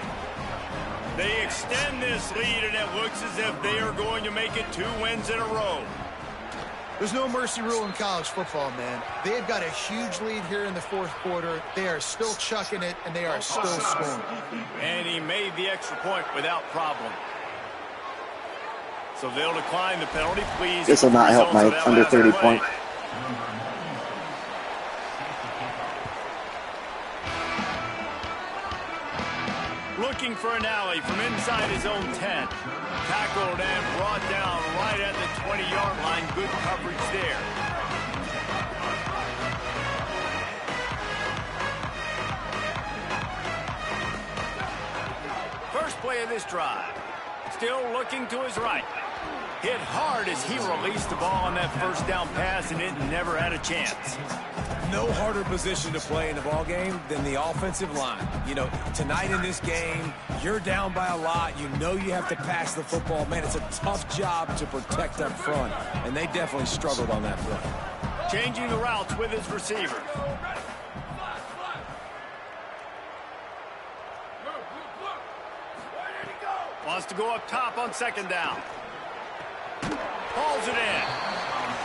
They extend this lead, and it looks as if they are going to make it 2 wins in a row. There's no mercy rule in college football, man. They've got a huge lead here in the fourth quarter. They are still chucking it, and they are still scoring. And he made the extra point without problem. So they'll decline the penalty, please. This will not help my under 30 point. Looking for an alley from inside his own 10. Tackled and brought down right at the 20-yard line. Good coverage there. First play of this drive. Still looking to his right. Hit hard as he released the ball on that first down pass, and it never had a chance. No harder position to play in the ball game than the offensive line. You know, tonight in this game, you're down by a lot. You know you have to pass the football. Man, it's a tough job to protect up front, and they definitely struggled on that play. Changing the routes with his receiver. Wants to go up top on second down. Hauls it in.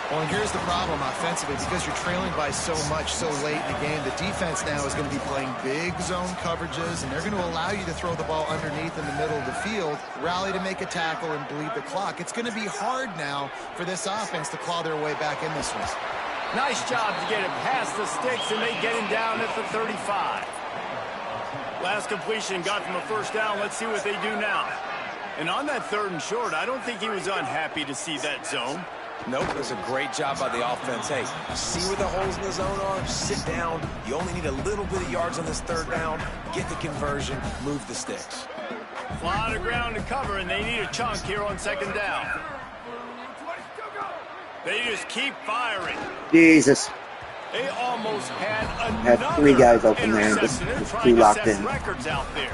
Well, and here's the problem offensively, because you're trailing by so much so late in the game. The defense now is going to be playing big zone coverages, and they're going to allow you to throw the ball underneath in the middle of the field, rally to make a tackle, and bleed the clock. It's going to be hard now for this offense to claw their way back in this one. Nice job to get him past the sticks, and they get him down at the 35. Last completion got them a first down. Let's see what they do now. And on that 3rd and short, I don't think he was unhappy to see that zone. Nope, it was a great job by the offense. Hey, see where the holes in the zone are? Sit down. You only need a little bit of yards on this 3rd down. Get the conversion. Move the sticks. Fly to ground to cover, and they need a chunk here on second down. They just keep firing. Jesus. They almost had 3 guys open there and just 2 locked in. Records out there.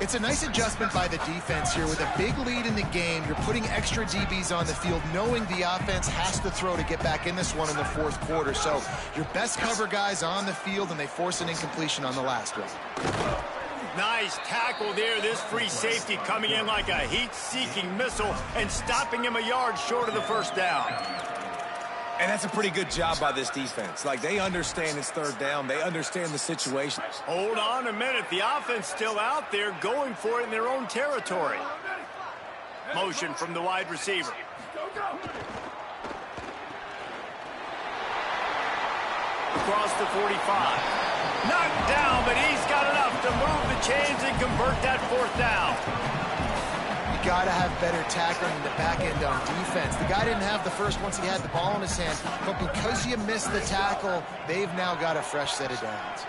It's a nice adjustment by the defense here. With a big lead in the game, you're putting extra DBs on the field, knowing the offense has to throw to get back in this one in the fourth quarter. So your best cover guys on the field, and they force an incompletion on the last one. Nice tackle there. This free safety coming in like a heat-seeking missile and stopping him a yard short of the first down. And that's a pretty good job by this defense. Like, they understand it's 3rd down. They understand the situation. Hold on a minute. The offense still out there going for it in their own territory. Motion from the wide receiver. Across the 45. Knocked down, but he's got enough to move the chains and convert that 4th down. Got to have better tackling in the back end on defense. The guy didn't have the first once he had the ball in his hand, but because you missed the tackle, they've now got a fresh set of downs.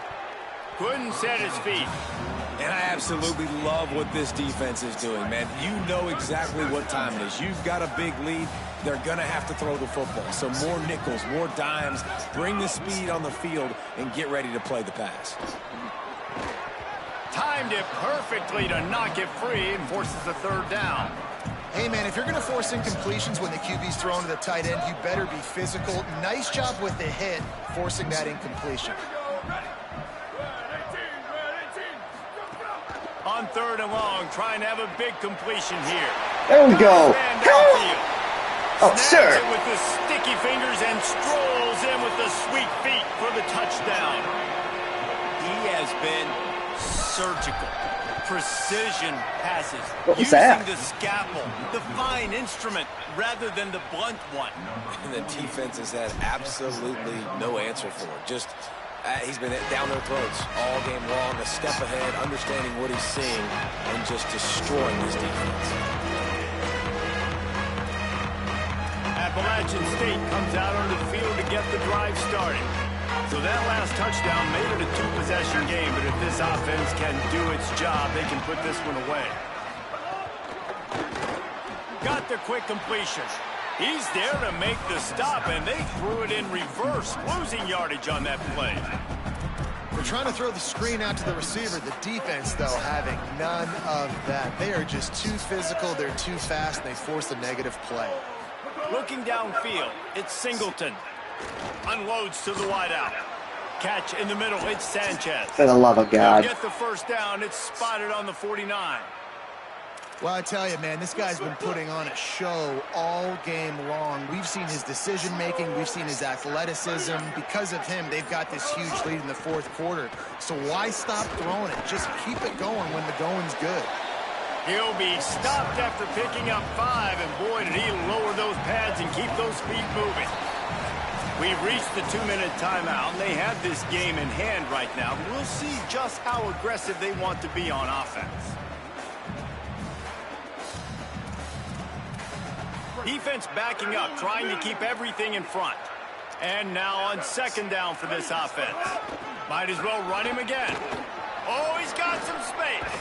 Couldn't set his feet. And I absolutely love what this defense is doing, man. You know exactly what time it is. You've got a big lead. They're going to have to throw the football. So more nickels, more dimes, bring the speed on the field, and get ready to play the pass. Timed it perfectly to knock it free and forces the 3rd down. Hey, man, if you're going to force incompletions when the QB's thrown to the tight end, you better be physical. Nice job with the hit, forcing that incompletion. On 3rd and long, trying to have a big completion here. There we go. Oh, sir. With the sticky fingers and strolls in with the sweet feet for the touchdown. He has been surgical, precision passes, using the scalpel, the fine instrument rather than the blunt one. And the defense has had absolutely no answer for it. Just he's been down their throats all game long, a step ahead, understanding what he's seeing, and just destroying this defense. Appalachian State comes out onto the field to get the drive started. So that last touchdown made it a 2-possession game, but if this offense can do its job, they can put this one away. Got the quick completion. He's there to make the stop, and they threw it in reverse, losing yardage on that play. They're trying to throw the screen out to the receiver. The defense, though, having none of that. They are just too physical. They're too fast, and they force a negative play. Looking downfield, it's Singleton. Unloads to the wideout. Catch in the middle, it's Sanchez. For the love of God. They'll get the first down. It's spotted on the 49. Well, I tell you, man, this guy's been putting on a show all game long. We've seen his decision-making. We've seen his athleticism. Because of him, they've got this huge lead in the fourth quarter. So why stop throwing it? Just keep it going when the going's good. He'll be stopped after picking up 5, and boy, did he lower those pads and keep those feet moving. We've reached the 2-minute timeout, and they have this game in hand right now. We'll see just how aggressive they want to be on offense. Defense backing up, trying to keep everything in front. And now on second down for this offense. Might as well run him again. Oh, he's got some space.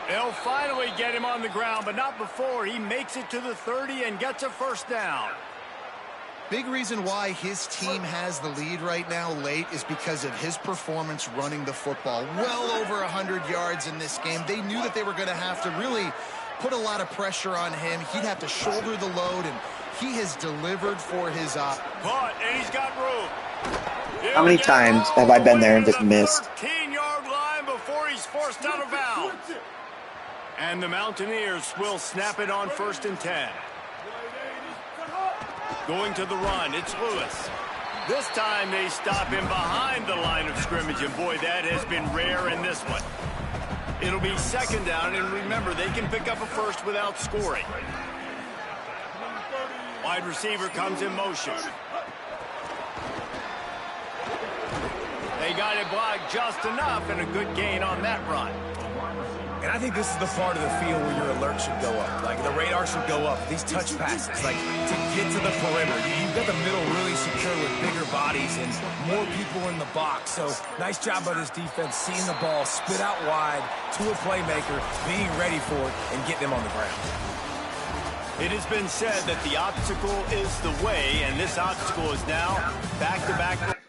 They'll finally get him on the ground, but not before he makes it to the 30 and gets a first down. Big reason why his team has the lead right now late is because of his performance running the football. Well over 100 yards in this game. They knew that they were going to have to really put a lot of pressure on him. He'd have to shoulder the load, and he has delivered for his Caught, and he's got room. How many times have I been there and just missed? 13-yard line before he's forced out of bounds. And the Mountaineers will snap it on 1st and 10. Going to the run, it's Lewis. This time they stop him behind the line of scrimmage, and boy, that has been rare in this one. It'll be second down, and remember, they can pick up a first without scoring. Wide receiver comes in motion. They got it blocked just enough, and a good gain on that run. And I think this is the part of the field where your alert should go up. Like, the radar should go up. These touch passes, like, to get to the perimeter. You've got the middle really secure with bigger bodies and more people in the box. So, nice job by this defense, seeing the ball spit out wide to a playmaker, being ready for it, and getting him on the ground. It has been said that the obstacle is the way, and this obstacle is now back-to-back.